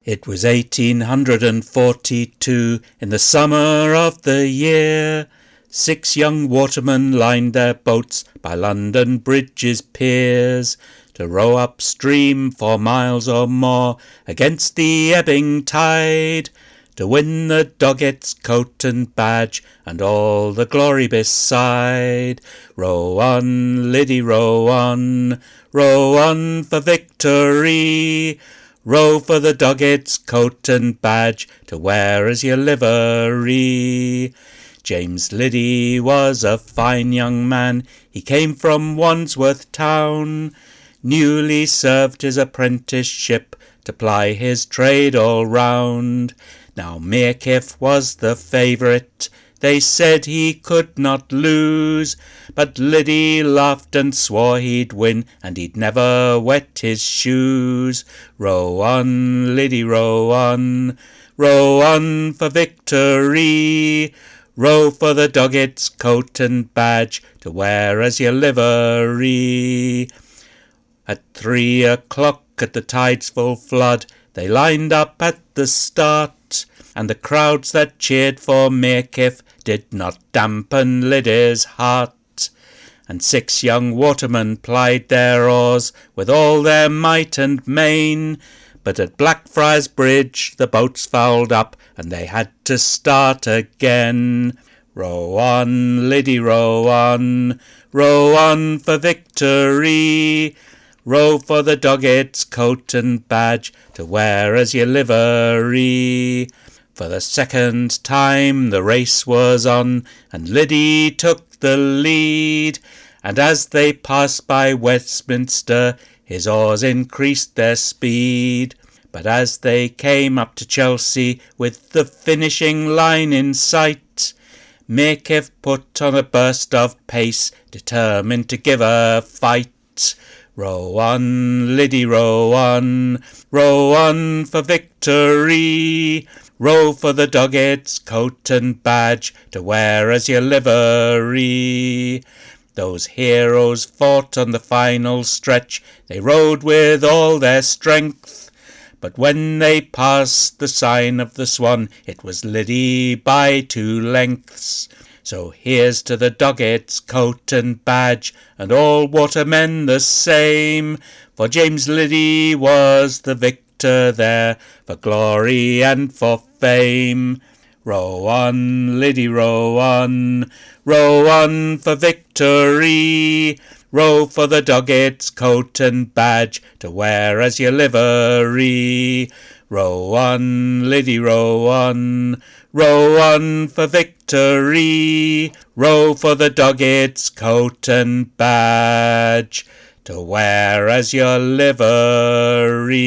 It was 1842, in the summer of the year. 6 young watermen lined their boats by London Bridge's piers, to row upstream 4 miles or more against the ebbing tide, to win the Doggett's coat and badge and all the glory beside. Row on, Liddy, row on for victory. Row for the Doggett's coat and badge to wear as your livery. James Liddy was a fine young man, he came from Wandsworth town, newly served his apprenticeship to ply his trade all round. Now Meerkif was the favourite, they said he could not lose, but Liddy laughed and swore he'd win, and he'd never wet his shoes. Row on, Liddy, row on for victory. Row for the Doggett's coat and badge to wear as your livery. At 3 o'clock at the tide's full flood, they lined up at the start, and the crowds that cheered for Meerkif did not dampen Liddy's heart. And 6 young watermen plied their oars with all their might and main, but at Blackfriars Bridge the boats fouled up, and they had to start again. Row on, Liddy, row on for victory. Row for the Doggett's coat and badge to wear as your livery. For the second time the race was on, and Liddy took the lead, and as they passed by Westminster his oars increased their speed. But as they came up to Chelsea with the finishing line in sight, Meerkif put on a burst of pace, determined to give a fight. Row on, Liddy, row on for victory. Row for the Doggett's coat and badge to wear as your livery. Those heroes fought on the final stretch, they rowed with all their strength, but when they passed the sign of the Swan, it was Liddy by 2 lengths. So here's to the Doggett's coat and badge, and all watermen the same, for James Liddy was the victor there, for glory and for fame. Row on, Liddy, row on for victory. Row for the Doggett's coat and badge to wear as your livery. Row on, Liddy, row on for victory. Row for the Doggett's coat and badge to wear as your livery.